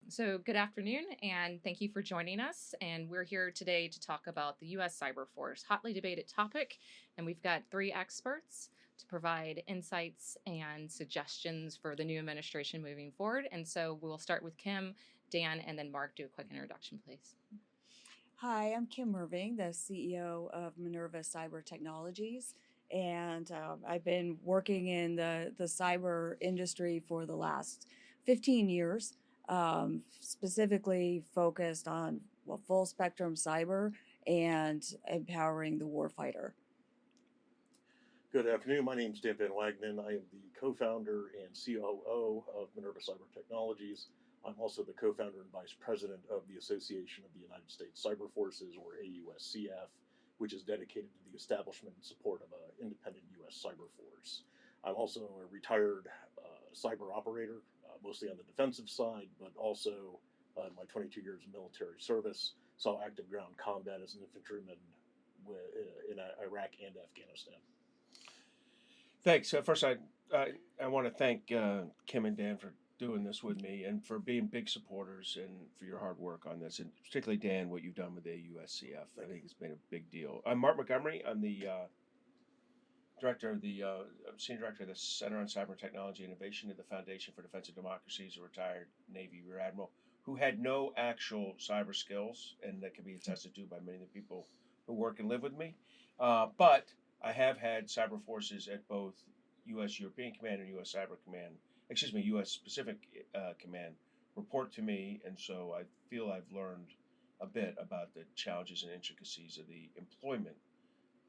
So, good afternoon, and thank you for joining us. And we're here today to talk about the U.S. Cyber Force, hotly debated topic. And we've got three experts to provide insights and suggestions for the new administration moving forward. And so, we'll start with Kim, Dan, and then Mark. Do a quick introduction, please. Hi, I'm Kim Irving, the CEO of Minerva Cyber Technologies, and I've been working in the cyber industry for the last 15 years, specifically focused on full spectrum cyber and empowering the warfighter. Good afternoon. My name is Dan Wagenen. I am the co-founder and COO of Minerva Cyber Technologies. I'm also the co-founder and vice president of the Association of the United States Cyber Forces, or AUSCF, which is dedicated to the establishment and support of an independent U.S. cyber force. I'm also a retired cyber operator, mostly on the defensive side, but also in my 22 years of military service, saw active ground combat as an infantryman in Iraq and Afghanistan. Thanks. First, I want to thank Kim and Dan for doing this with me and for being big supporters and for your hard work on this, and particularly Dan, what you've done with the USCF. I think it's been a big deal. I'm Mark Montgomery. I'm the senior director of the Center on Cyber Technology Innovation at the Foundation for Defense of Democracies, a retired Navy Rear Admiral who had no actual cyber skills, and that can be attested to by many of the people who work and live with me. But I have had cyber forces at both U.S. European Command and U.S. Cyber Command, U.S. Pacific Command report to me, and so I feel I've learned a bit about the challenges and intricacies of the employment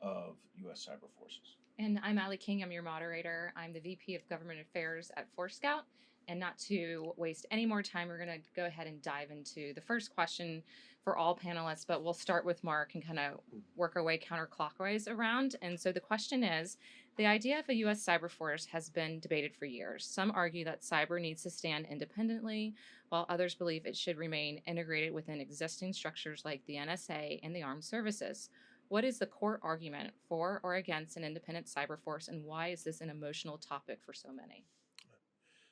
of U.S. cyber forces. And I'm Allie King. I'm your moderator. I'm the VP of Government Affairs at Forescout. And not to waste any more time, we're going to go ahead and dive into the first question for all panelists, but we'll start with Mark and kind of work our way counterclockwise around. And so the question is, the idea of a U.S. cyber force has been debated for years. Some argue that cyber needs to stand independently, while others believe it should remain integrated within existing structures like the NSA and the armed services. What is the core argument for or against an independent cyber force, and why is this an emotional topic for so many?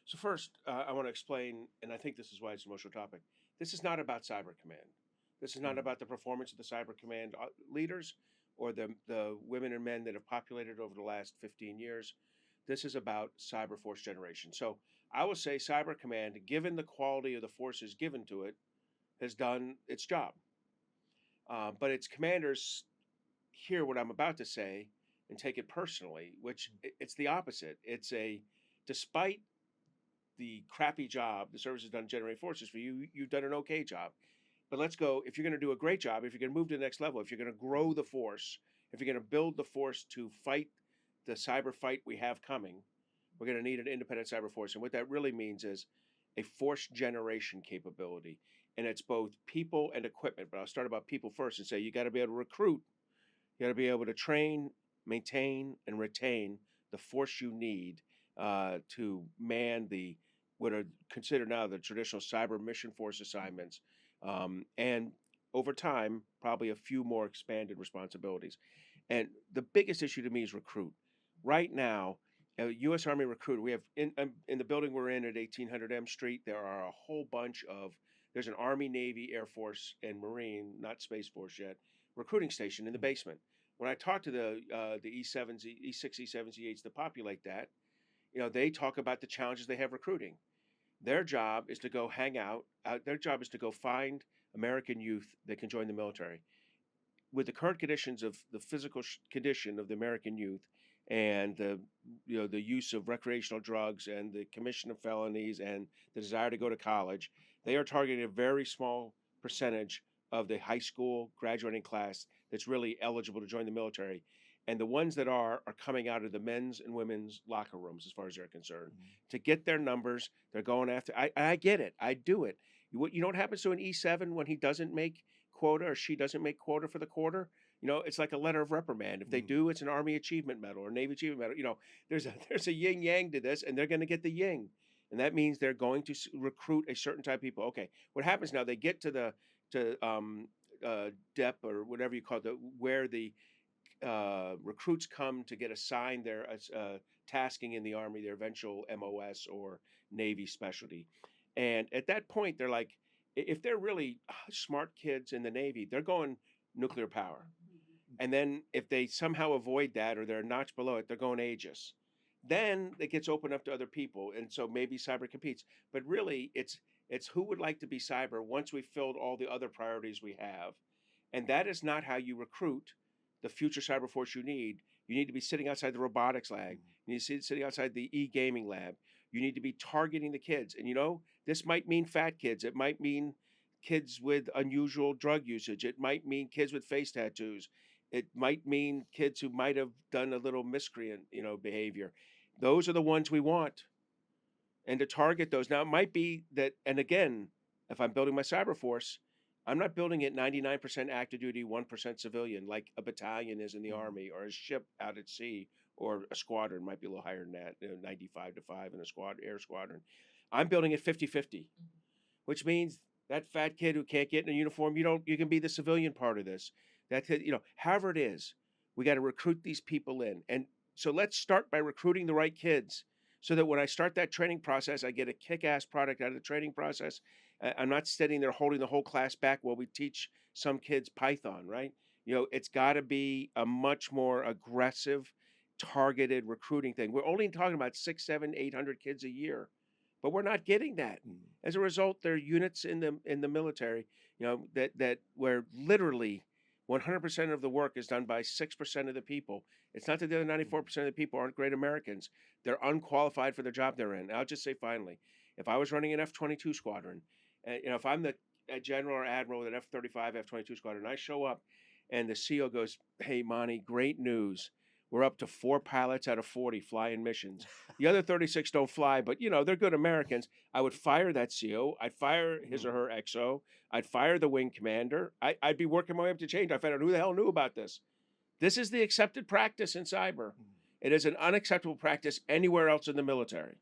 So first, I want to explain, and I think this is why it's an emotional topic. This is not about Cyber Command. This is not about the performance of the Cyber Command leaders or the women and men that have populated over the last 15 years. This is about cyber force generation. So I will say Cyber Command, given the quality of the forces given to it, has done its job. But its commanders hear what I'm about to say and take it personally, which it's the opposite. Despite the crappy job the service has done generating forces for you, you've done an okay job. But let's go, if you're going to do a great job, if you're going to move to the next level, if you're going to grow the force, if you're going to build the force to fight the cyber fight we have coming, we're going to need an independent cyber force. And what that really means is a force generation capability. And it's both people and equipment. But I'll start about people first and say you got to be able to recruit, you got to be able to train, maintain, and retain the force you need to man what are considered now the traditional cyber mission force assignments, and over time, probably a few more expanded responsibilities. And the biggest issue to me is recruit. Right now, a U.S. Army recruit, we have in the building we're in at 1800 M Street, there are a whole bunch of, there's an Army, Navy, Air Force, and Marine, not Space Force yet, recruiting station in the basement. When I talk to the E7s, E6, E7s, E8s that populate that, they talk about the challenges they have recruiting. Their job is to go hang out. Their job is to go find American youth that can join the military. With the current conditions of the physical condition of the American youth and the use of recreational drugs and the commission of felonies and the desire to go to college, they are targeting a very small percentage of the high school graduating class that's really eligible to join the military. And the ones that are coming out of the men's and women's locker rooms, as far as they're concerned. Mm-hmm. To get their numbers, they're going after. I get it. I do it. You know what happens to an E7 when he doesn't make quota or she doesn't make quota for the quarter? It's like a letter of reprimand. If they do, it's an Army Achievement Medal or Navy Achievement Medal. There's a yin yang to this, and they're going to get the yin, and that means they're going to recruit a certain type of people. Okay, what happens now? They get to the DEP or whatever you call it, where the recruits come to get assigned their tasking in the Army, their eventual MOS or Navy specialty. And at that point, they're like, if they're really smart kids in the Navy, they're going nuclear power. And then if they somehow avoid that or they're a notch below it, they're going Aegis. Then it gets opened up to other people. And so maybe cyber competes. But really, it's who would like to be cyber once we've filled all the other priorities we have. And that is not how you recruit the future cyber force you need. You need to be sitting outside the robotics lab. You need to be sitting outside the e-gaming lab. You need to be targeting the kids. And this might mean fat kids. It might mean kids with unusual drug usage. It might mean kids with face tattoos. It might mean kids who might have done a little miscreant, behavior. Those are the ones we want. And to target those. Now, it might be that, and again, if I'm building my cyber force, I'm not building it 99% active duty, 1% civilian, like a battalion is in the Army, or a ship out at sea, or a squadron might be a little higher than that, 95-5 in a air squadron. I'm building it 50-50, which means that fat kid who can't get in a uniform, you can be the civilian part of this. However it is, we got to recruit these people in. And so let's start by recruiting the right kids so that when I start that training process, I get a kick-ass product out of the training process. I'm not sitting there holding the whole class back while we teach some kids Python, right? It's got to be a much more aggressive, targeted recruiting thing. We're only talking about 600, 700, 800 kids a year, but we're not getting that. As a result, there are units in the military, that where literally 100% of the work is done by 6% of the people. It's not that the other 94% of the people aren't great Americans. They're unqualified for the job they're in. I'll just say finally, if I was running an F-22 squadron, if I'm the general or admiral with an F-35, F-22 squadron, I show up and the CO goes, "Hey, Monty, great news. We're up to 4 pilots out of 40 flying missions. The other 36 don't fly, but they're good Americans." I would fire that CO. I'd fire his or her XO. I'd fire the wing commander. I'd be working my way up to change. I found out who the hell knew about this. This is the accepted practice in cyber. It is an unacceptable practice anywhere else in the military.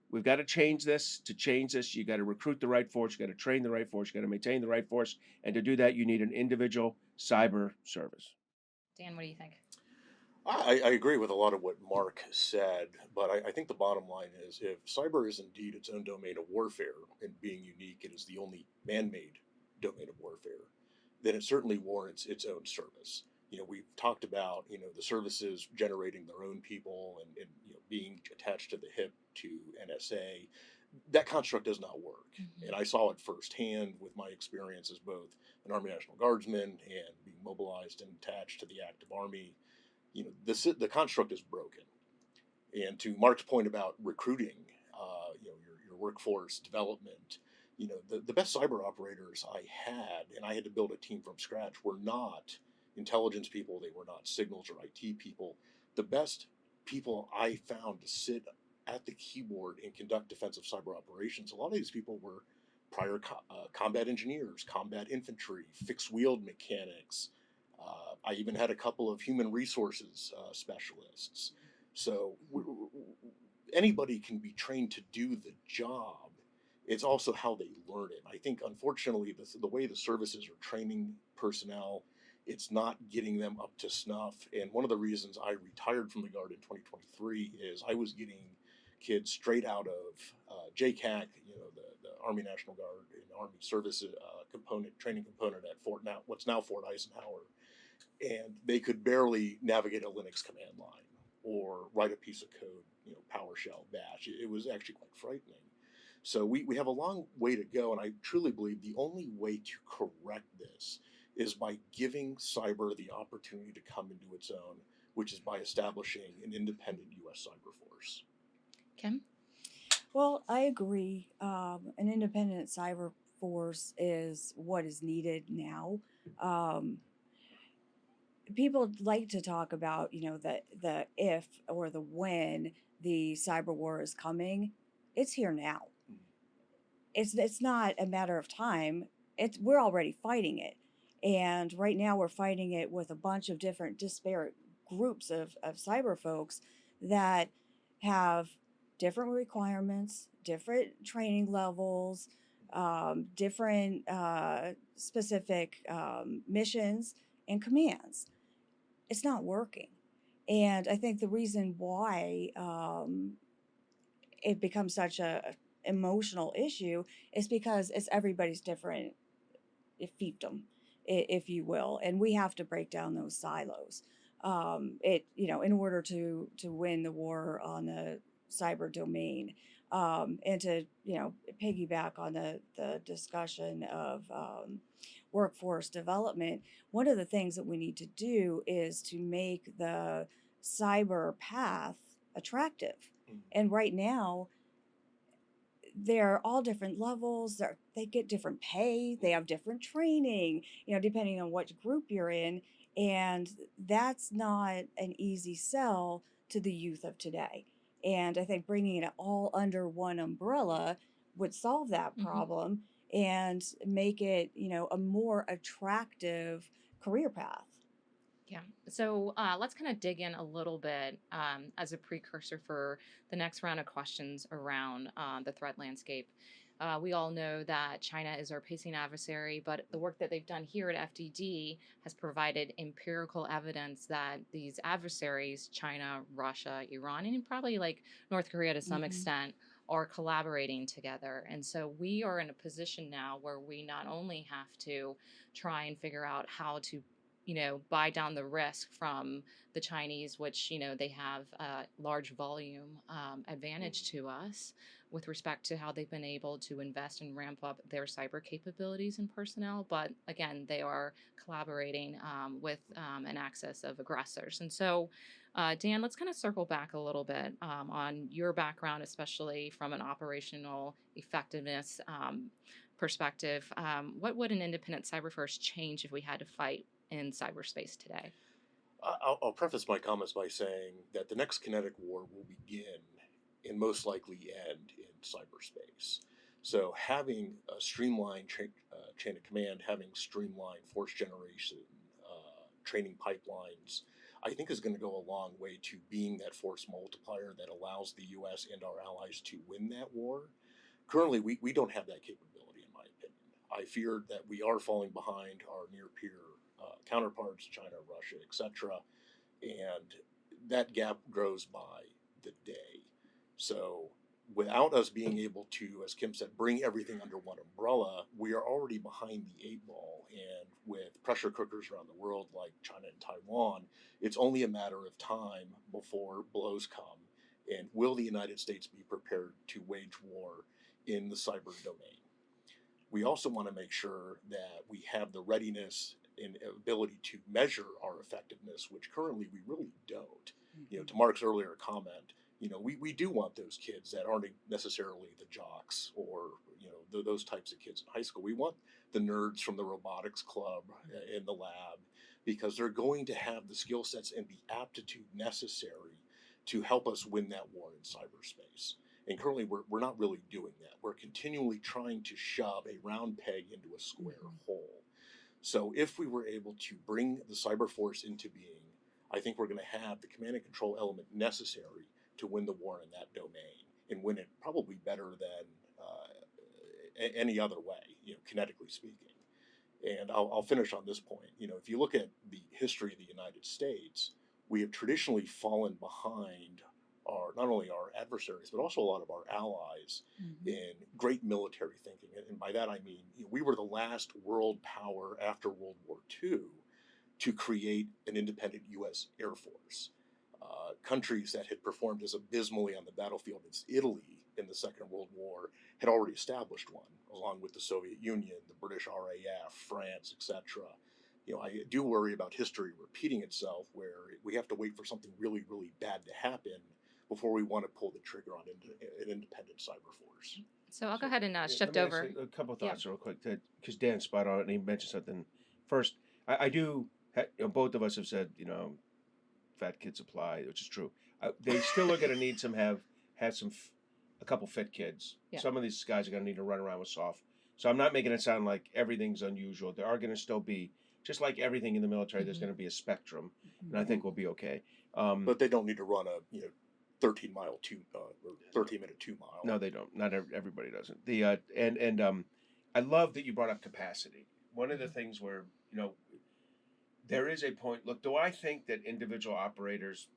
We've got to change this. To change this, you got to recruit the right force. You got to train the right force. You got to maintain the right force. And to do that, you need an individual cyber service. Dan, what do you think? I agree with a lot of what Mark said, but I think the bottom line is if cyber is indeed its own domain of warfare, and being unique, it is the only man-made domain of warfare, then it certainly warrants its own service. We've talked about, the services generating their own people and being attached to the hip to NSA. That construct does not work. And I saw it firsthand with my experience as both an Army National Guardsman and being mobilized and attached to the active Army. The construct is broken. And to Mark's point about recruiting, your workforce development, the best cyber operators I had, and I had to build a team from scratch, were not intelligence people. They were not signals or IT people. The best people I found to sit at the keyboard and conduct defensive cyber operations, a lot of these people were prior combat engineers, combat infantry, fixed-wheeled mechanics. I even had a couple of human resources specialists. So anybody can be trained to do the job. It's also how they learn it. I think, unfortunately, the way the services are training personnel, it's not getting them up to snuff. And one of the reasons I retired from the Guard in 2023 is I was getting kids straight out of JCAC, the Army National Guard and Army Services training component at what's now Fort Eisenhower. And they could barely navigate a Linux command line or write a piece of code, PowerShell, Bash. It was actually quite frightening. So we have a long way to go, and I truly believe the only way to correct this is by giving cyber the opportunity to come into its own, which is by establishing an independent U.S. cyber force. Kim? Well, I agree. An independent cyber force is what is needed now. People like to talk about, the if or the when the cyber war is coming. It's here now. It's not a matter of time. We're already fighting it. And right now we're fighting it with a bunch of different disparate groups of cyber folks that have different requirements, different training levels, different specific missions and commands. It's not working. And I think the reason why it becomes such an emotional issue is because it's everybody's different fiefdom, if you will, and we have to break down those silos. In order to win the war on the cyber domain, and to piggyback on the discussion of workforce development. One of the things that we need to do is to make the cyber path attractive. And right now, they're all different levels. They get different pay. They have different training, depending on what group you're in. And that's not an easy sell to the youth of today. And I think bringing it all under one umbrella would solve that problem and make it, a more attractive career path. Yeah. So let's kind of dig in a little bit as a precursor for the next round of questions around the threat landscape. We all know that China is our pacing adversary, but the work that they've done here at FDD has provided empirical evidence that these adversaries, China, Russia, Iran, and probably like North Korea to some extent, are collaborating together. And so we are in a position now where we not only have to try and figure out how to buy down the risk from the Chinese, which, they have a large volume advantage to us with respect to how they've been able to invest and ramp up their cyber capabilities and personnel. But again, they are collaborating with an axis of aggressors. And so, Dan, let's kind of circle back a little bit on your background, especially from an operational effectiveness perspective. What would an independent cyber force change if we had to fight in cyberspace today? I'll preface my comments by saying that the next kinetic war will begin and most likely end in cyberspace. So having a streamlined chain of command, having streamlined force generation, training pipelines, I think is going to go a long way to being that force multiplier that allows the U.S. and our allies to win that war. Currently, we don't have that capability, in my opinion. I fear that we are falling behind our near-peer counterparts, China, Russia, etc., and that gap grows by the day. So without us being able to, as Kim said, bring everything under one umbrella, we are already behind the eight ball. And with pressure cookers around the world like China and Taiwan, it's only a matter of time before blows come. And will the United States be prepared to wage war in the cyber domain? We also want to make sure that we have the readiness and ability to measure our effectiveness, which currently we really don't. To Mark's earlier comment, we do want those kids that aren't necessarily the jocks or, those types of kids in high school. We want the nerds from the robotics club in the lab, because they're going to have the skill sets and the aptitude necessary to help us win that war in cyberspace. And currently, we're not really doing that. We're continually trying to shove a round peg into a square hole. So if we were able to bring the cyber force into being, I think we're going to have the command and control element necessary to win the war in that domain, and win it probably better than any other way, kinetically speaking. And I'll finish on this point. If you look at the history of the United States, we have traditionally fallen behind not only our adversaries, but also a lot of our allies in great military thinking. And by that I mean, we were the last world power after World War II to create an independent U.S. Air Force. Countries that had performed as abysmally on the battlefield as Italy in the Second World War had already established one, along with the Soviet Union, the British RAF, France, etc. I do worry about history repeating itself, where we have to wait for something really, really bad to happen before we want to pull the trigger on an independent cyber force. So I'll go ahead and shift let me over. ask a couple of thoughts real quick, because Dan's spot on it, and he mentioned something. First, I do, both of us have said, fat kids apply, which is true. They still are going to need a couple fit kids. Yeah. Some of these guys are going to need to run around with soft. So I'm not making it sound like everything's unusual. There are going to still be, just like everything in the military, there's going to be a spectrum, and I think we'll be okay. But they don't need to run a 13-mile or 13-minute 2-mile. No, they don't. Not everybody doesn't. I love that you brought up capacity. One of the things where there is a point. Look, do I think that individual operators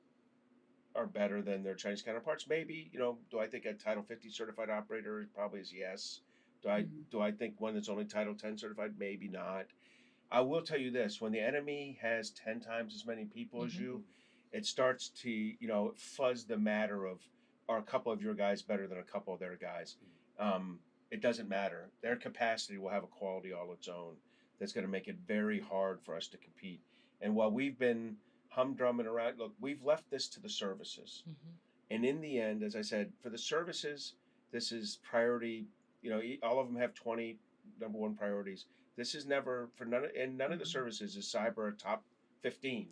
are better than their Chinese counterparts? Maybe. Do I think a Title 50 certified operator probably is yes. Do I think one that's only Title 10 certified? Maybe not. I will tell you this: when the enemy has 10 times as many people as you, it starts to fuzz the matter of, are a couple of your guys better than a couple of their guys? It doesn't matter. Their capacity will have a quality all its own that's going to make it very hard for us to compete. And while we've been humdrumming around, look, we've left this to the services. And in the end, as I said, for the services, this is priority. All of them have 20 number one priorities. This is never for none of the services is cyber a top 15.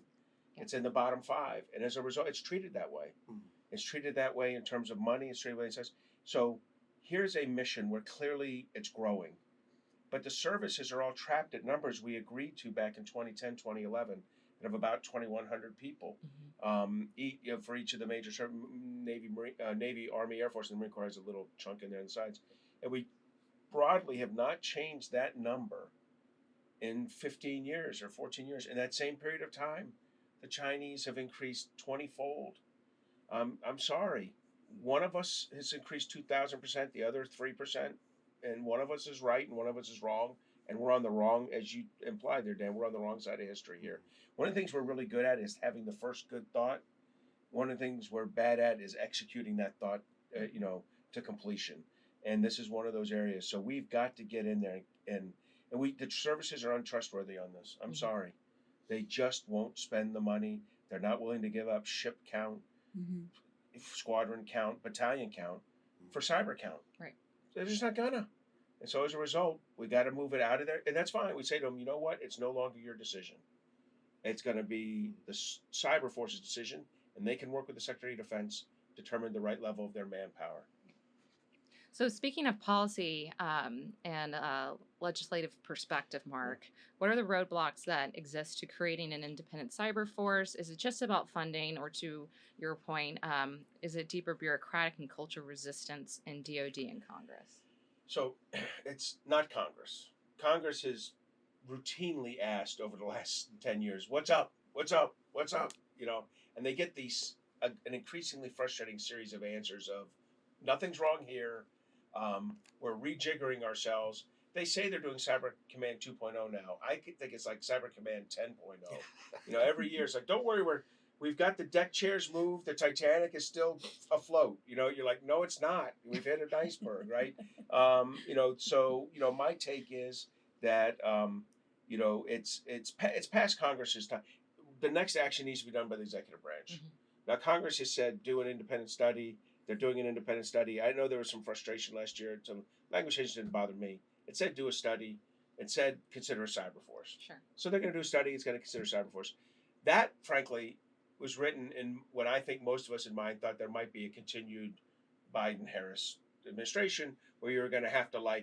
It's in the bottom 5, and as a result, it's treated that way. It's treated that way in terms of money. It's treated that way in size. So here's a mission where clearly it's growing, but the services are all trapped at numbers we agreed to back in 2010, 2011, of about 2,100 people. For each of the major Navy, Army, Air Force, and the Marine Corps has a little chunk in there on the sides, and we broadly have not changed that number in 15 years or 14 years. In that same period of time, the Chinese have increased 20-fold. I'm sorry. One of us has increased 2,000%, the other 3%, and one of us is right and one of us is wrong, and we're on the wrong, as you implied there, Dan, we're on the wrong side of history here. One of the things we're really good at is having the first good thought. One of the things we're bad at is executing that thought, to completion. And this is one of those areas. So we've got to get in there, and the services are untrustworthy on this. I'm sorry. They just won't spend the money. They're not willing to give up ship count, squadron count, battalion count for cyber count. Right. They're just not gonna. And so as a result, we got to move it out of there. And that's fine. We say to them, you know what? It's no longer your decision. It's going to be the cyber force's decision, and they can work with the Secretary of Defense, determine the right level of their manpower. So speaking of policy and legislative perspective, Mark, what are the roadblocks that exist to creating an independent cyber force? Is it just about funding, or to your point, is it deeper bureaucratic and cultural resistance in DoD and Congress? So it's not Congress. Congress has routinely asked over the last 10 years, what's up? What's up? What's up? And they get these an increasingly frustrating series of answers of nothing's wrong here. We're rejiggering ourselves. They say they're doing Cyber Command 2.0 now. I think it's like Cyber Command 10.0. Every year it's like, don't worry, we've got the deck chairs moved. The Titanic is still afloat. You're like, no, it's not. We've hit an iceberg, right? So my take is that it's past Congress's time. The next action needs to be done by the executive branch. Now, Congress has said do an independent study. They're doing an independent study. I know there was some frustration last year. Some language changes didn't bother me. It said do a study. It said consider a cyber force. Sure. So they're going to do a study. It's going to consider cyber force. That, frankly, was written in what I think most of us in mind thought there might be a continued Biden-Harris administration where you're going to have to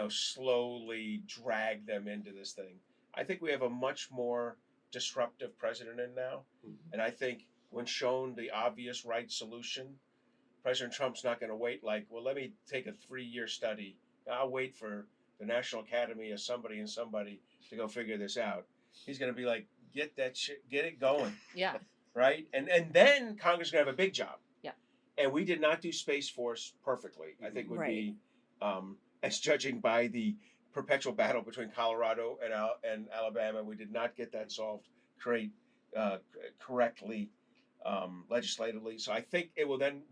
slowly drag them into this thing. I think we have a much more disruptive president in now. And I think when shown the obvious right solution, President Trump's not going to wait let me take a 3-year study. I'll wait for the National Academy of somebody and somebody to go figure this out. He's going to be like, get that shit, get it going. Yeah. Right? And then Congress is going to have a big job. Yeah. And we did not do Space Force perfectly. I think would be, as judging by the perpetual battle between Colorado and Alabama, we did not get that solved correctly legislatively. So I think it will then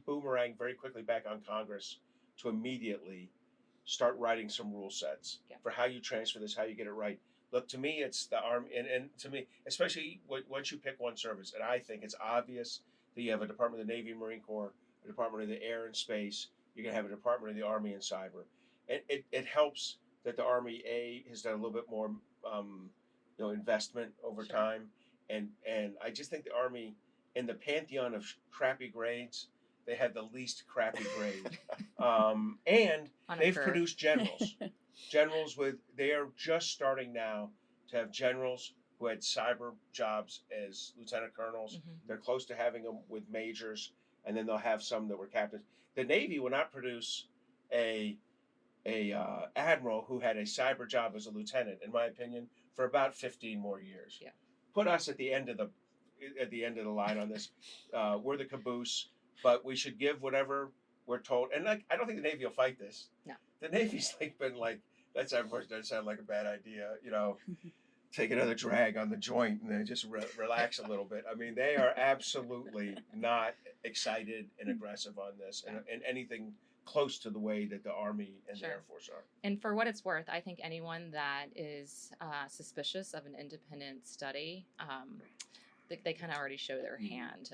boomerang very quickly back on Congress to immediately start writing some rule sets for how you transfer this, how you get it right. Look, to me, it's the Army, and to me, especially once you pick one service, and I think it's obvious that you have a Department of the Navy and Marine Corps, a Department of the Air and Space, you're going to have a Department of the Army and Cyber. And it helps that the Army, has done a little bit more, investment over time. And I just think the Army, in the pantheon of crappy grades, they had the least crappy grade. And they've produced generals. They are just starting now to have generals who had cyber jobs as lieutenant colonels. They're close to having them with majors, and then they'll have some that were captains. The Navy will not produce a admiral who had a cyber job as a lieutenant, in my opinion, for about 15 more years. Yeah. Put us at the end of the at the end of the line on this. We're the caboose, but we should give whatever we're told. And like, I don't think the Navy will fight this. No. The Navy's like been like, that of course doesn't sound like a bad idea, you know. Take another drag on the joint and then just relax a little bit. I mean, they are absolutely not excited and aggressive on this, and anything close to the way that the Army and the Air Force are. And for what it's worth, I think anyone that is suspicious of an independent study, they kind of already show their hand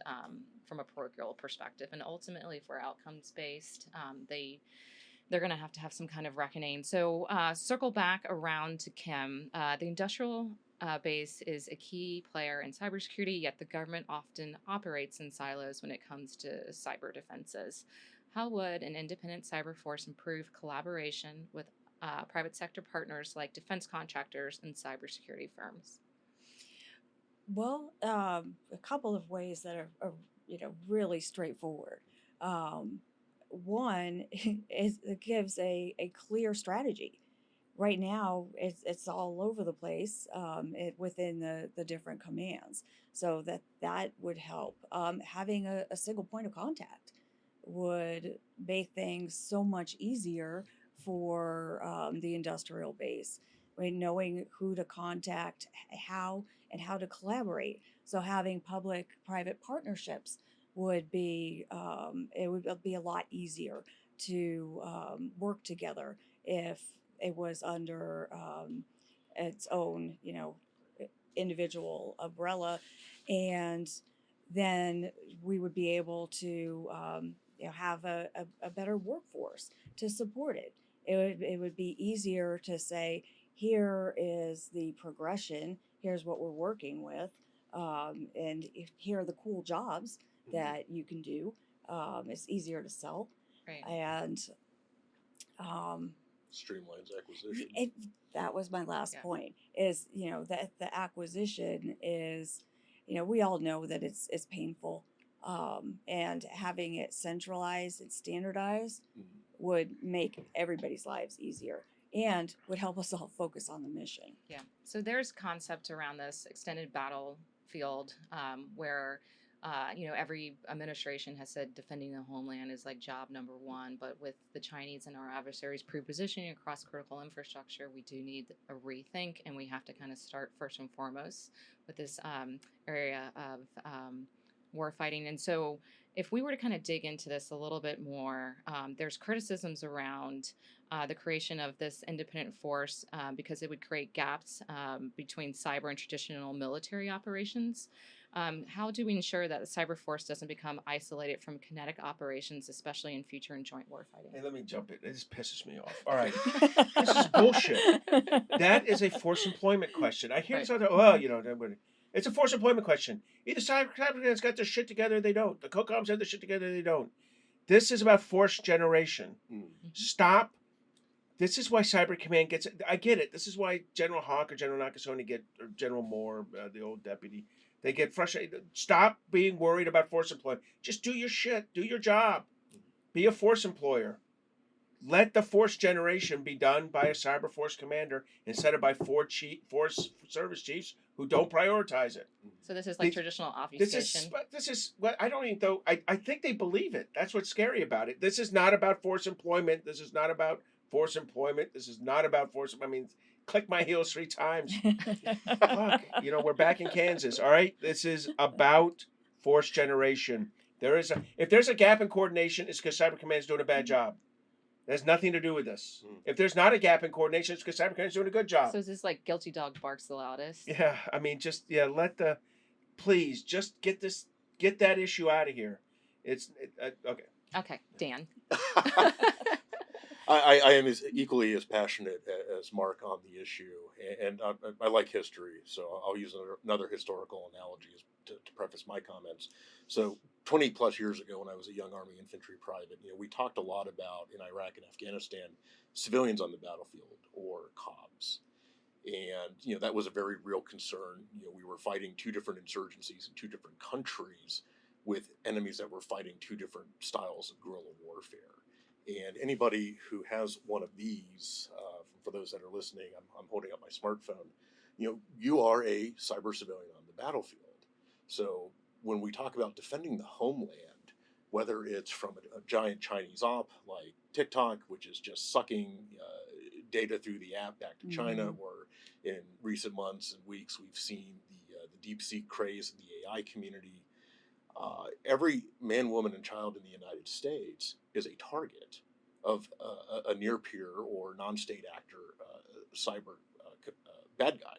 from a parochial perspective. And ultimately, if we're outcomes based, they're going to have some kind of reckoning. So circle back around to Kim. The industrial base is a key player in cybersecurity, yet the government often operates in silos when it comes to cyber defenses. How would an independent cyber force improve collaboration with private sector partners like defense contractors and cybersecurity firms? Well, a couple of ways that are really straightforward. One is it gives a clear strategy. Right now, it's all over the place within the different commands, so that would help. Having a single point of contact would make things so much easier for the industrial base. I mean, knowing who to contact, how to collaborate. So having public-private partnerships would be it would be a lot easier to work together if it was under its own individual umbrella, and then we would be able to have a better workforce to support it. It would be easier to say, here is the progression, here's what we're working with, and here are the cool jobs that you can do. It's easier to sell, right? And streamlines acquisition. That was my last point. Is that the acquisition is, we all know that it's painful, and having it centralized and standardized would make everybody's lives easier and would help us all focus on the mission. Yeah. So there's concept around this extended battlefield where every administration has said defending the homeland is like job number one, but with the Chinese and our adversaries pre-positioning across critical infrastructure, we do need a rethink, and we have to kind of start first and foremost with this area of war fighting. And so if we were to kind of dig into this a little bit more, there's criticisms around the creation of this independent force because it would create gaps between cyber and traditional military operations. How do we ensure that the cyber force doesn't become isolated from kinetic operations, especially in future and joint warfighting? Hey, let me jump in. This pisses me off. All right. This is bullshit. That is a forced employment question. I hear this other, it's a forced employment question. Either cyber got their shit together or they don't. The COCOMs have their shit together or they don't. This is about force generation. Stop. This is why Cyber Command gets it. I get it. This is why General Hawk or General Nakasone or General Moore, the old deputy, they get frustrated. Stop being worried about force employment. Just do your shit. Do your job. Be a force employer. Let the force generation be done by a cyber force commander instead of by force service chiefs who don't prioritize it. So this is like traditional obfuscation. This is what I don't even though I think they believe it. That's what's scary about it. This is not about force employment. This is not about force employment. This is not about force. I mean, click my heels 3 times. Fuck, we're back in Kansas. All right, this is about force generation. If there's a gap in coordination, it's because Cyber Command is doing a bad job. It has nothing to do with this. If there's not a gap in coordination, it's because Cyber Command is doing a good job. So is this like guilty dog barks the loudest? Yeah, I mean, please just get that issue out of here. Okay. Okay, Dan. I am equally as passionate as Mark on the issue, and I like history, so I'll use another historical analogy to preface my comments. So 20 plus years ago, when I was a young Army infantry private, we talked a lot about, in Iraq and Afghanistan, civilians on the battlefield or COBs. And, that was a very real concern. We were fighting 2 different insurgencies in 2 different countries with enemies that were fighting 2 different styles of guerrilla warfare. And anybody who has one of these, for those that are listening, I'm holding up my smartphone, you are a cyber civilian on the battlefield. So when we talk about defending the homeland, whether it's from a giant Chinese op like TikTok, which is just sucking data through the app back to China, or in recent months and weeks we've seen the DeepSeek craze in the AI community. Every man, woman, and child in the United States is a target of a near peer or non-state actor cyber bad guy.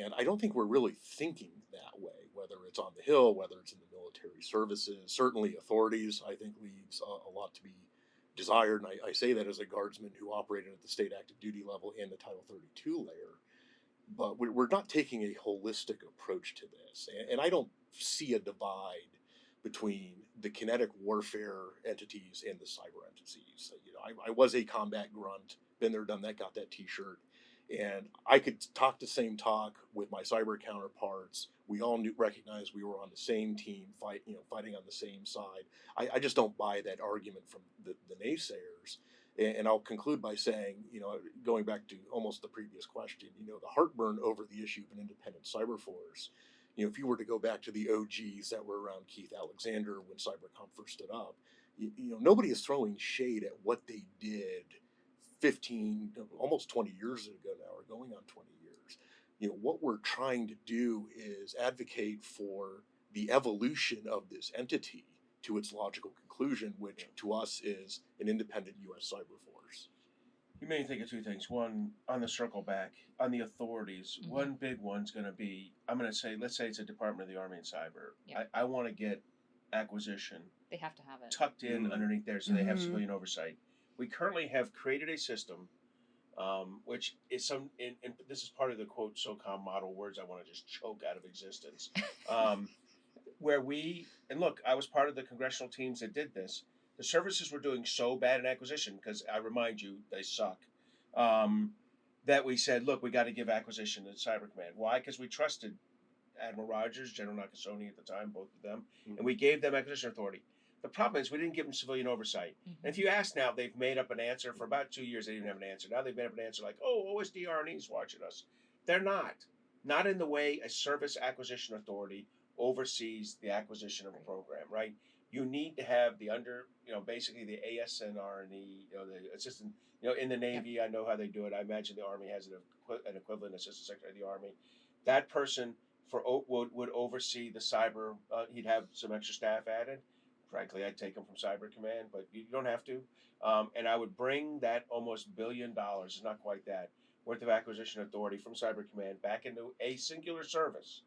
And I don't think we're really thinking that way, whether it's on the Hill, whether it's in the military services. Certainly authorities, I think, leaves a lot to be desired. And I say that as a guardsman who operated at the state active duty level and the Title 32 layer. But we're not taking a holistic approach to this. And I don't see a divide between the kinetic warfare entities and the cyber entities. You know, I was a combat grunt, been there, done that, got that T-shirt, and I could talk the same talk with my cyber counterparts. We all recognized we were on the same team, fighting on the same side. I just don't buy that argument from the naysayers. And I'll conclude by saying, you know, going back to almost the previous question, you know, the heartburn over the issue of an independent cyber force. You know, if you were to go back to the OGs that were around Keith Alexander when Cybercom first stood up, you know, nobody is throwing shade at what they did 15, almost 20 years ago now, or going on 20 years. You know, what we're trying to do is advocate for the evolution of this entity to its logical conclusion, which to us is an independent U.S. cyber force. You made me think of two things. One, on the circle back, on the authorities, one big one's going to be, I'm going to say, let's say it's a Department of the Army and Cyber. Yep. I want to get acquisition They have to have it. tucked in underneath there so they have civilian oversight. We currently have created a system, which is and this is part of the quote SOCOM model, words I want to just choke out of existence, where and look, I was part of the congressional teams that did this. The services were doing so bad in acquisition, because I remind you, they suck, that we said, look, we got to give acquisition to Cyber Command. Why? Because we trusted Admiral Rogers, General Nakasone at the time, both of them, and we gave them acquisition authority. The problem is we didn't give them civilian oversight. And if you ask now, they've made up an answer. For about 2 years, they didn't have an answer. Now they've made up an answer like, oh, OSD R&E's watching us. They're not. Not in the way a service acquisition authority oversees the acquisition of a program, right? You need to have the basically the ASNR&E, the assistant, in the Navy, I know how they do it. I imagine the Army has an equivalent assistant secretary of the Army. That person would oversee the cyber. He'd have some extra staff added. Frankly, I'd take them from Cyber Command, but you don't have to. And I would bring that almost $1 billion, it's not quite that, worth of acquisition authority from Cyber Command back into a singular service.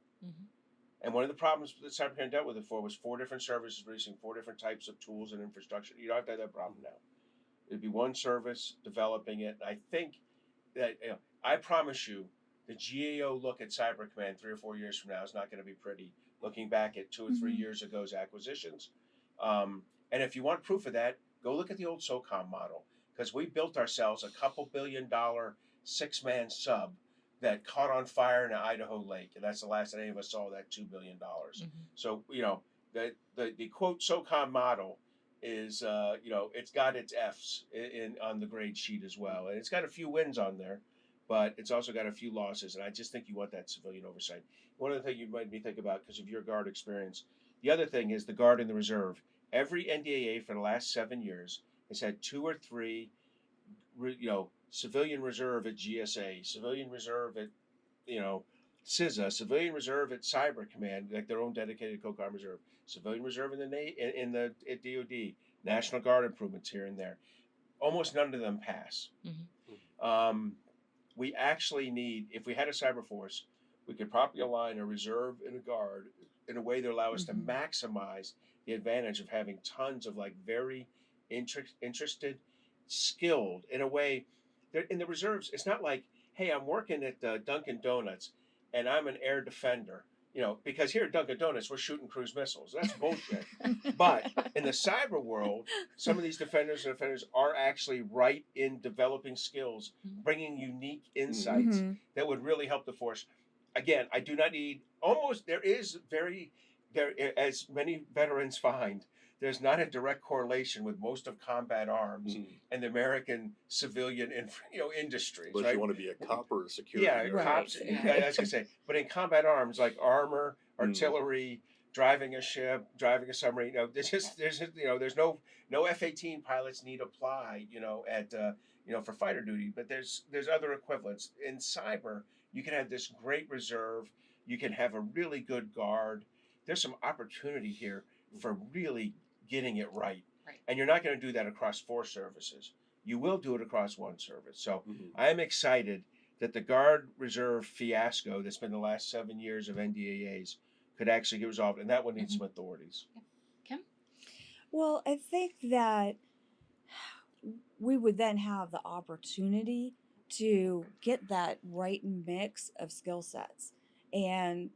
And one of the problems that Cyber Command dealt with it for was 4 different services producing 4 different types of tools and infrastructure. You don't have to have that problem now. It'd be one service developing it. I think that, I promise you, the GAO look at Cyber Command 3 or 4 years from now is not going to be pretty. Looking back at 2 or 3 years ago's acquisitions. And if you want proof of that, go look at the old SOCOM model, because we built ourselves a couple $1 billion 6-man sub that caught on fire in an Idaho lake, and that's the last that any of us saw that $2 billion. So the quote SOCOM model is it's got its F's on the grade sheet as well, and it's got a few wins on there, but it's also got a few losses, and I just think you want that civilian oversight. One other thing you might be think about because of your Guard experience. The other thing is the Guard and the Reserve. Every NDAA for the last 7 years has had 2 or 3, civilian reserve at GSA, civilian reserve at, CISA, civilian reserve at Cyber Command, like their own dedicated COCOM reserve, civilian reserve at DoD, National Guard improvements here and there. Almost none of them pass. We actually need, if we had a cyber force, we could properly align a reserve and a Guard in a way that allow us to maximize the advantage of having tons of very interested, skilled, in a way. In the reserves, it's not like, hey, I'm working at Dunkin' Donuts and I'm an air defender, because here at Dunkin' Donuts, we're shooting cruise missiles. That's bullshit. But in the cyber world, some of these defenders are actually right in developing skills, bringing unique insights that would really help the force. Again, I do not need as many veterans find, there's not a direct correlation with most of combat arms and the American civilian industries. Unless you want to be a cop or a security. Yeah, cops. I was gonna say, but in combat arms like armor artillery, driving a ship, driving a submarine. There's no F-18 pilots need apply, at for fighter duty, but there's other equivalents. In cyber, you can have this great reserve, you can have a really good guard. There's some opportunity here for really getting it right. Right. And you're not going to do that across 4 services. You will do it across 1 service. So Mhm. I am excited that the Guard Reserve fiasco that's been the last 7 years of NDAAs could actually get resolved, and that one needs some authorities. Kim? Well, I think that we would then have the opportunity to get that right mix of skill sets and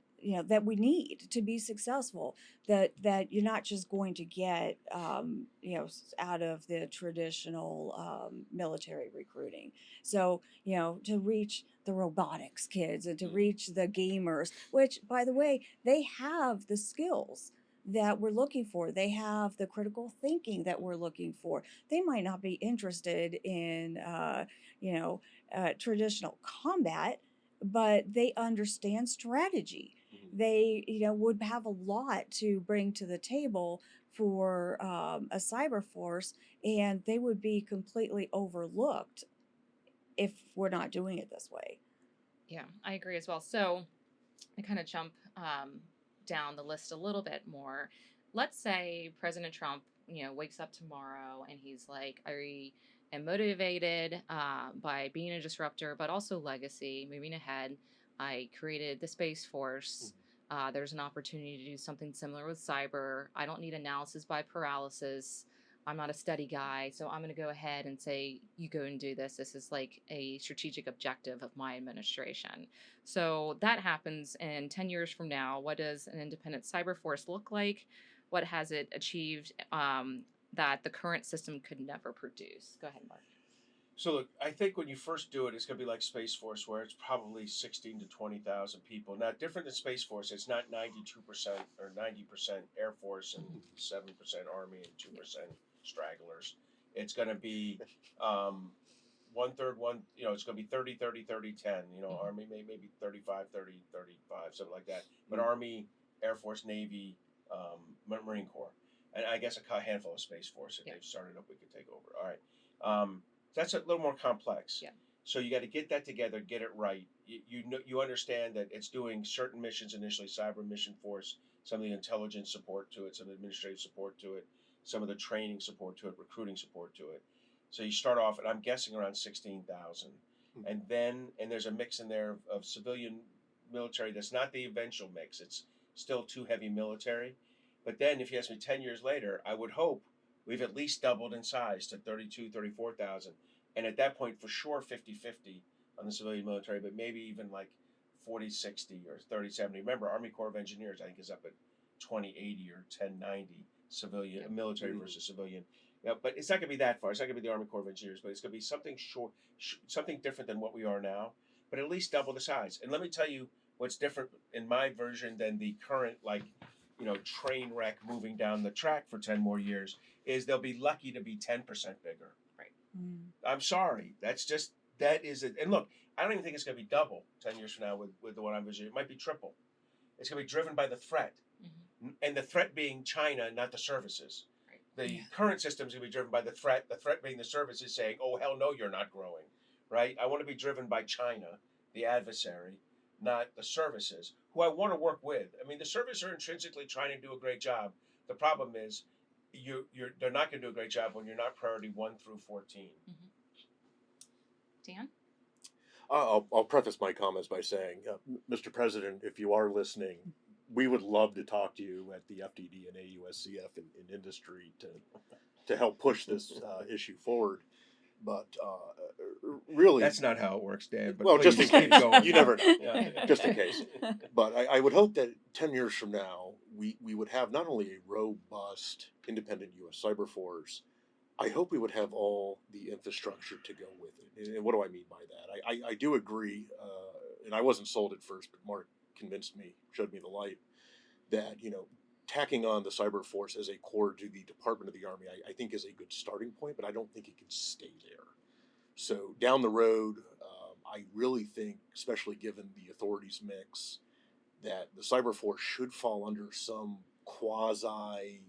that we need to be successful, that you're not just going to get out of the traditional military recruiting. So to reach the robotics kids and to reach the gamers, which by the way, they have the skills that we're looking for. They have the critical thinking that we're looking for. They might not be interested in traditional combat, but they understand strategy. They would have a lot to bring to the table for a cyber force, and they would be completely overlooked if we're not doing it this way. Yeah, I agree as well. So I kind of jump down the list a little bit more. Let's say President Trump, wakes up tomorrow and he's like, I am motivated by being a disruptor, but also legacy, moving ahead. I created the Space Force. There's an opportunity to do something similar with cyber. I don't need analysis by paralysis. I'm not a study guy, so I'm going to go ahead and say, you go and do this. This is like a strategic objective of my administration. So that happens in 10 years from now. What does an independent cyber force look like? What has it achieved that the current system could never produce? Go ahead, Mark. So look, I think when you first do it, it's going to be like Space Force, where it's probably 16 to 20,000 people. Now, different than Space Force, it's not 92% or 90% Air Force and 7% Army and 2% stragglers. It's going to be 1/3, it's going to be 30, 30, 30, 10. Army maybe 35, 30, 35, something like that. But Army, Air Force, Navy, Marine Corps, and I guess a handful of Space Force. If they've started up, we could take over. All right. That's a little more complex. Yeah. So you got to get that together, get it right. You understand that it's doing certain missions initially, cyber mission force, some of the intelligence support to it, some of the administrative support to it, some of the training support to it, recruiting support to it. So you start off, and I'm guessing around 16,000, and there's a mix in there of civilian military. That's not the eventual mix. It's still too heavy military. But then, if you ask me 10 years later, I would hope we've at least doubled in size to 32, 34,000. And at that point, for sure, 50-50 on the civilian military, but maybe even like 40-60 or 30-70. Remember, Army Corps of Engineers, I think, is up at 20-80 or 10-90 civilian, military versus civilian. But it's not going to be that far. It's not going to be the Army Corps of Engineers, but it's going to be something something different than what we are now, but at least double the size. And let me tell you what's different in my version than the current, train wreck moving down the track for 10 more years, is they'll be lucky to be 10% bigger. Right. I'm sorry. That is it. And look, I don't even think it's going to be double 10 years from now with the one I'm visioning. It might be triple. It's going to be driven by the threat. And the threat being China, not the services. Right. The current system is going to be driven by the threat being the services saying, oh, hell no, you're not growing. Right? I want to be driven by China, the adversary, not the services, who I want to work with. I mean, the services are intrinsically trying to do a great job. The problem is they're not going to do a great job when you're not priority 1 through 14. Dan? I'll preface my comments by saying, Mr. President, if you are listening, we would love to talk to you at the FDD and AUSCF in industry to help push this issue forward. But really, that's not how it works, Dan. But well, please, just in case, going. You never know. Just in case. But I would hope that 10 years from now, we would have not only a robust, independent U.S. cyber force. I hope we would have all the infrastructure to go with it. And what do I mean by that? I do agree, and I wasn't sold at first, but Mark convinced me, showed me the light, that tacking on the cyber force as a core to the Department of the Army, I think is a good starting point, but I don't think it can stay there. So down the road, I really think, especially given the authorities mix, that the cyber force should fall under some quasi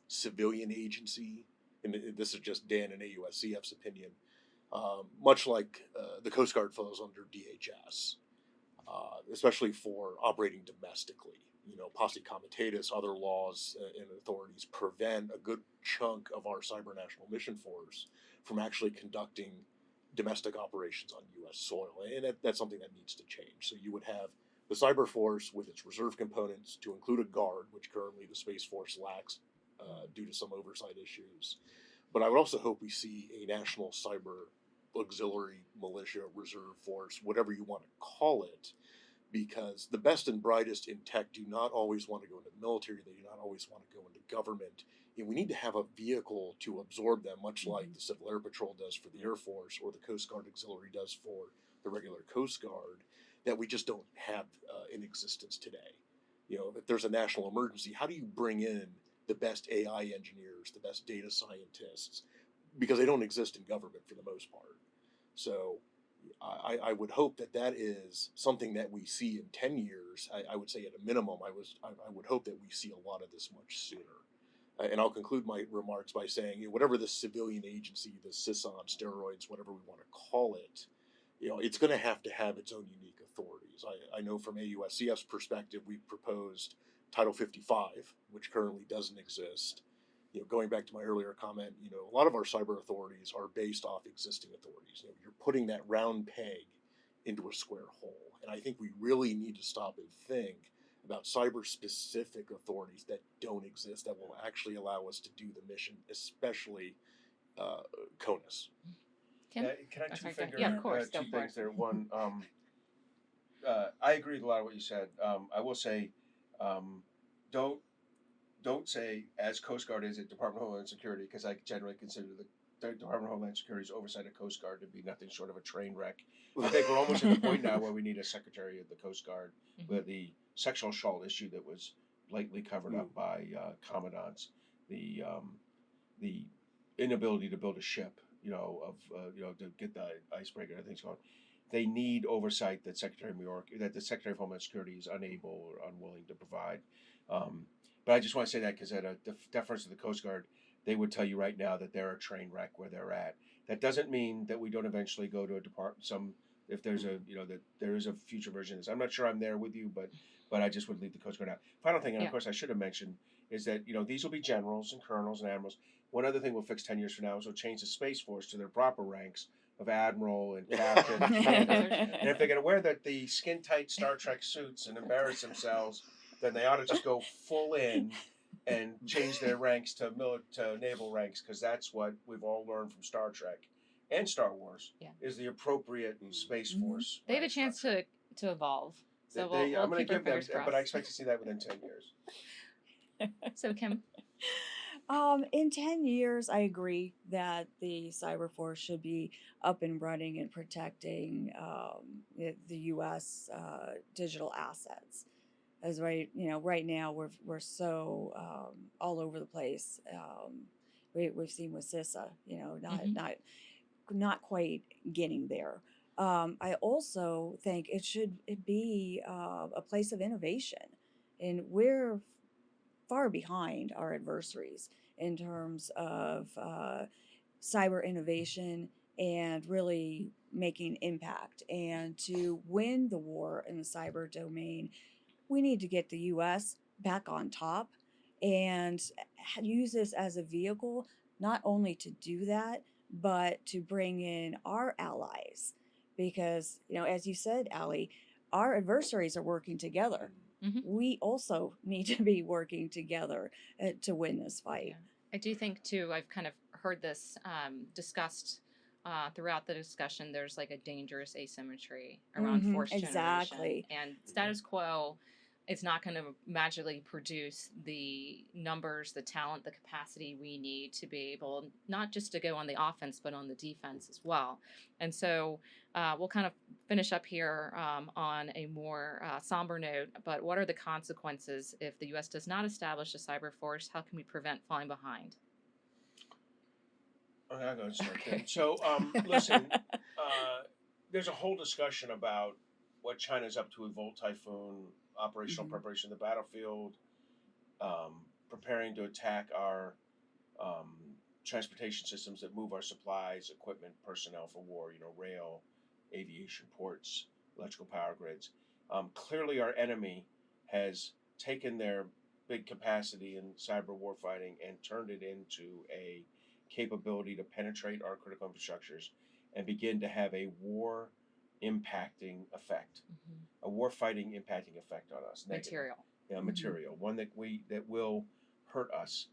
civilian agency, and this is just Dan and AUSCF's opinion, much like the Coast Guard falls under DHS, especially for operating domestically. You know, posse comitatus, other laws and authorities prevent a good chunk of our cyber national mission force from actually conducting domestic operations on U.S. soil, and that's something that needs to change. So you would have the cyber force with its reserve components to include a guard, which currently the Space Force lacks due to some oversight issues. But I would also hope we see a national cyber auxiliary militia reserve force, whatever you want to call it, because the best and brightest in tech do not always want to go into the military, they do not always want to go into government, and we need to have a vehicle to absorb them, much like the Civil Air Patrol does for the Air Force or the Coast Guard Auxiliary does for the regular Coast Guard, that we just don't have in existence today. You know, if there's a national emergency, how do you bring in the best AI engineers, the best data scientists, because they don't exist in government for the most part. So I would hope that that is something that we see in 10 years. I would say at a minimum, I would hope that we see a lot of this much sooner. And I'll conclude my remarks by saying, you know, whatever this civilian agency, the CISA on steroids, whatever we want to call it, you know, it's going to have its own unique authorities. I know from AUSCF's perspective, we've proposed Title 55, which currently doesn't exist. You know, going back to my earlier comment, you know, a lot of our cyber authorities are based off existing authorities. You know, you're putting that round peg into a square hole. And I think we really need to stop and think about cyber-specific authorities that don't exist, that will actually allow us to do the mission, especially CONUS. Kim? Can I two-finger Yeah, of course. two things there? One, I agree with a lot of what you said. I will say, don't say, as Coast Guard is at Department of Homeland Security, because I generally consider the Department of Homeland Security's oversight of Coast Guard to be nothing short of a train wreck. I think we're almost at the point now where we need a Secretary of the Coast Guard with the sexual assault issue that was blatantly covered up by commandants, the inability to build a ship, to get the icebreaker and things going. They need oversight that the Secretary of Homeland Security is unable or unwilling to provide. But I just want to say that because at a deference to the Coast Guard, they would tell you right now that they're a train wreck where they're at. That doesn't mean that we don't eventually go to a department. If there's that there is a future version of this. I'm not sure I'm there with you, but I just would leave the Coast Guard out. Final thing, and of course I should have mentioned, is that these will be generals and colonels and admirals. One other thing we'll fix 10 years from now is we'll change the Space Force to their proper ranks of admiral and captain. And if they're going to wear the skin-tight Star Trek suits and embarrass themselves, then they ought to just go full in and change their ranks to naval ranks, because that's what we've all learned from Star Trek and Star Wars is the appropriate Space Force. They have a chance to evolve. So we'll I'm going keep to our give them, fingers crossed. but I expect to see that within 10 years. So Kim? In 10 years, I agree that the cyber force should be up and running and protecting the U.S. Digital assets. As right now we're so all over the place. We've seen with CISA, not quite getting there. I also think it should be a place of innovation, and we're far behind our adversaries in terms of cyber innovation and really making impact. And to win the war in the cyber domain, we need to get the U.S. back on top and use this as a vehicle, not only to do that, but to bring in our allies. Because, as you said, Allie, our adversaries are working together. We also need to be working together to win this fight. Yeah. I do think, too, I've kind of heard this discussed throughout the discussion. There's like a dangerous asymmetry around force generation. And status quo, it's not going to magically produce the numbers, the talent, the capacity we need to be able not just to go on the offense, but on the defense as well. And so we'll kind of finish up here on a more somber note, but what are the consequences if the U.S. does not establish a cyber force? How can we prevent falling behind? Okay, I'm going to start then. So, listen, there's a whole discussion about what China's up to with Volt Typhoon, operational Mhm. preparation of the battlefield, preparing to attack our transportation systems that move our supplies, equipment, personnel for war, rail, aviation, ports, electrical power grids. Clearly, our enemy has taken their big capacity in cyber warfighting and turned it into a capability to penetrate our critical infrastructures and begin to have a war impacting effect, a war fighting impacting effect on us. Negative. Material. Yeah, Mhm. material. One that will hurt us.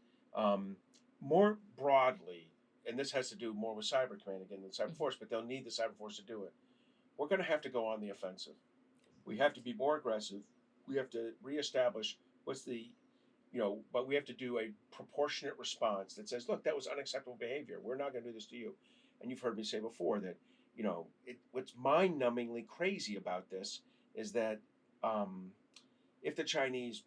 More broadly, and this has to do more with Cyber Command again than Cyber Force, but they'll need the Cyber Force to do it. We're going to have to go on the offensive. We have to be more aggressive. We have to reestablish but we have to do a proportionate response that says, look, that was unacceptable behavior. We're not going to do this to you. And you've heard me say before that, what's mind-numbingly crazy about this is that if the Chinese,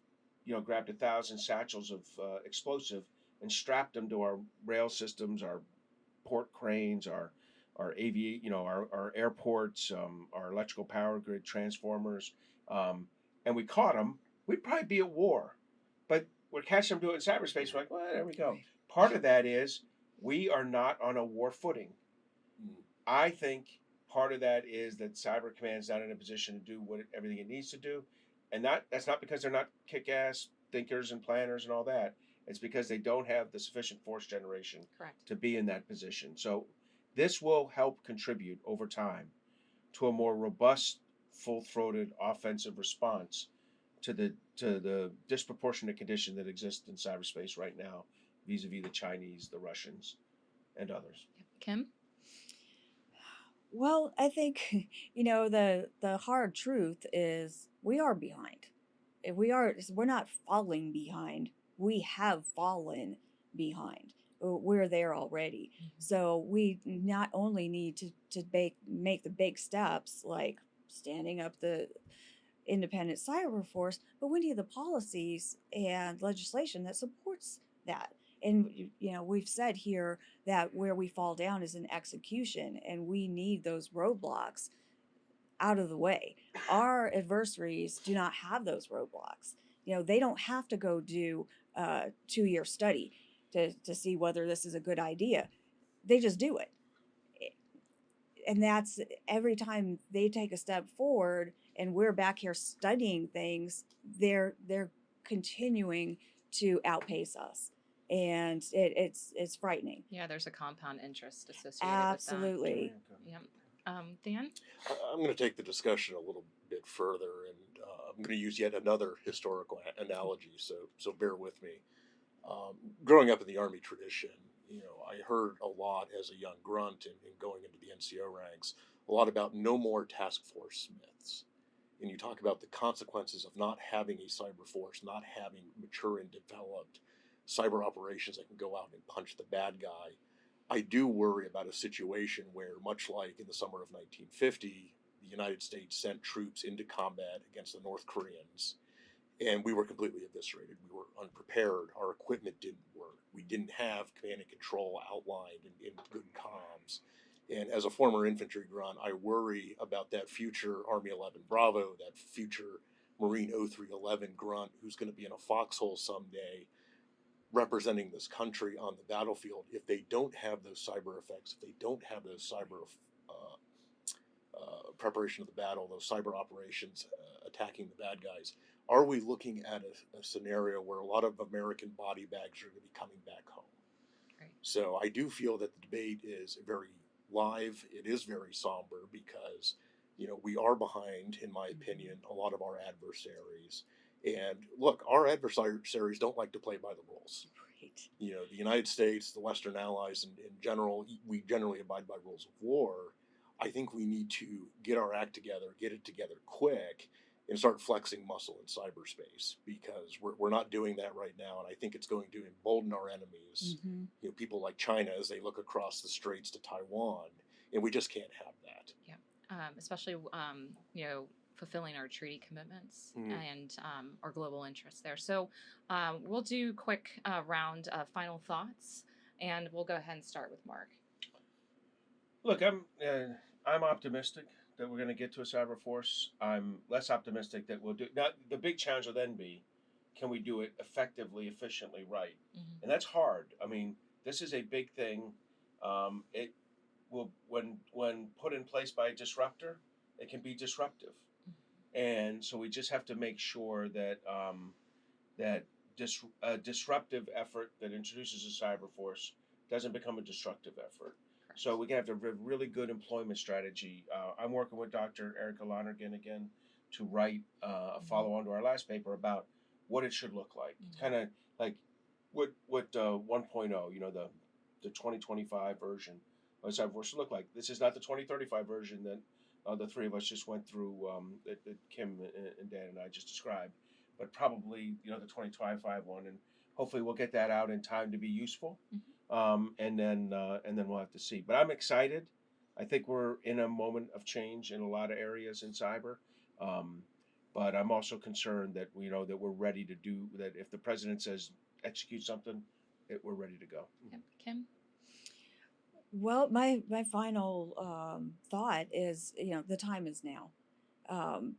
grabbed 1,000 satchels of explosive and strapped them to our rail systems, our port cranes, our our airports, our electrical power grid transformers, and we caught them, we'd probably be at war. But we're catching them doing it in cyberspace. We're like, well, there we go. Part of that is we are not on a war footing. I think part of that is that Cyber Command's not in a position to do everything it needs to do, and that's not because they're not kick-ass thinkers and planners and all that. It's because they don't have the sufficient force generation to be in that position. So this will help contribute over time to a more robust, full-throated offensive response to the disproportionate condition that exists in cyberspace right now, vis-a-vis the Chinese, the Russians, and others. Kim? Well, I think the hard truth is we are behind. We're not falling behind. We have fallen behind. We're there already. So we not only need to make the big steps like standing up the independent cyber force, but we need the policies and legislation that supports that. And we've said here that where we fall down is in execution, and we need those roadblocks out of the way. Our adversaries do not have those roadblocks. They don't have to go do a 2-year study to see whether this is a good idea. They just do it. And that's every time they take a step forward and we're back here studying things, they're continuing to outpace us. And it's frightening. Yeah, there's a compound interest associated Absolutely. with that. Yeah. Dan? I'm going to take the discussion a little bit further, and I'm going to use yet another historical analogy. So bear with me. Growing up in the Army tradition, I heard a lot as a young grunt and going into the NCO ranks, a lot about no more task force myths. And you talk about the consequences of not having a cyber force, not having mature and developed cyber operations that can go out and punch the bad guy. I do worry about a situation where, much like in the summer of 1950, the United States sent troops into combat against the North Koreans, and we were completely eviscerated. We were unprepared. Our equipment didn't work. We didn't have command and control outlined in good comms. And as a former infantry grunt, I worry about that future Army 11 Bravo, that future Marine 0311 grunt who's going to be in a foxhole someday representing this country on the battlefield. If they don't have those cyber effects, if they don't have those cyber preparation of the battle, those cyber operations attacking the bad guys, are we looking at a scenario where a lot of American body bags are going to be coming back home? Right. So I do feel that the debate is very live. It is very somber because, we are behind, in my opinion, a lot of our adversaries. And look, our adversaries don't like to play by the rules. Right. The United States, the Western allies, in general, we generally abide by rules of war. I think we need to get our act together, get it together quick, and start flexing muscle in cyberspace, because we're not doing that right now, and I think it's going to embolden our enemies. Mm-hmm. People like China as they look across the straits to Taiwan, and we just can't have that. Yeah, especially fulfilling our treaty commitments and our global interests there. So we'll do a quick round of final thoughts, and we'll go ahead and start with Mark. Look, I'm optimistic. that we're going to get to a cyber force. I'm less optimistic that we'll do. Now, the big challenge will then be, can we do it effectively, efficiently, right? Mm-hmm. And that's hard. I mean, this is a big thing. It will, when put in place by a disruptor, it can be disruptive. And so we just have to make sure that a disruptive effort that introduces a cyber force doesn't become a destructive effort. Correct. So we have to have a really good employment strategy. I'm working with Dr. Erica Lonergan again to write a follow-on to our last paper about what it should look like. Kind of like what 1.0, you know, the 2025 version of cyber force should look like. This is not the 2035 version that the three of us just went through, that Kim and Dan and I just described, but probably, you know, the 2025 one, and hopefully we'll get that out in time to be useful. And then we'll have to see. But I'm excited. I think we're in a moment of change in a lot of areas in cyber. But I'm also concerned that that we're ready to do that. If the president says execute something, we're ready to go. Yep. Kim? Well, my final thought is, the time is now.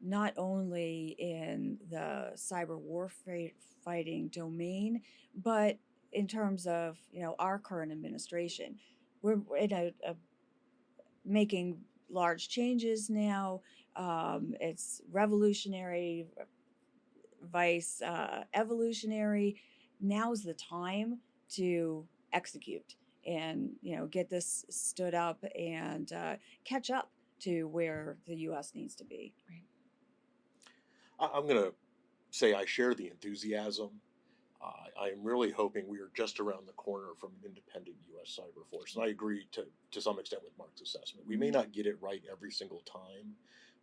Not only in the cyber warfare fighting domain, but in terms of our current administration. We're in a making large changes now. It's revolutionary, vice evolutionary. Now's the time to execute and get this stood up and catch up to where the U.S. needs to be. Right. I'm going to say I share the enthusiasm. I am really hoping we are just around the corner from an independent U.S. cyber force. And I agree to some extent with Mark's assessment. We may not get it right every single time,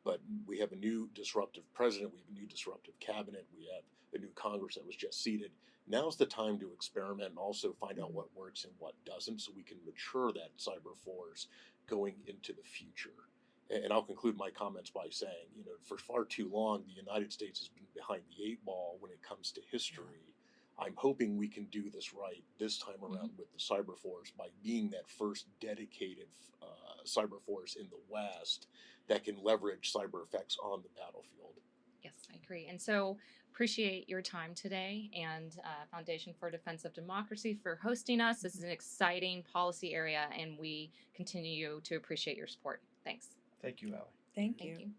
but we have a new disruptive president. We have a new disruptive cabinet. We have a new Congress that was just seated. Now's the time to experiment and also find out what works and what doesn't, so we can mature that cyber force going into the future. And I'll conclude my comments by saying, for far too long, the United States has been behind the 8 ball when it comes to history. I'm hoping we can do this right this time around with the cyber force by being that first dedicated cyber force in the West that can leverage cyber effects on the battlefield. Yes, I agree. And so appreciate your time today, and Foundation for Defense of Democracy for hosting us. This is an exciting policy area, and we continue to appreciate your support. Thanks. Thank you, Allie. Thank Thank you. you.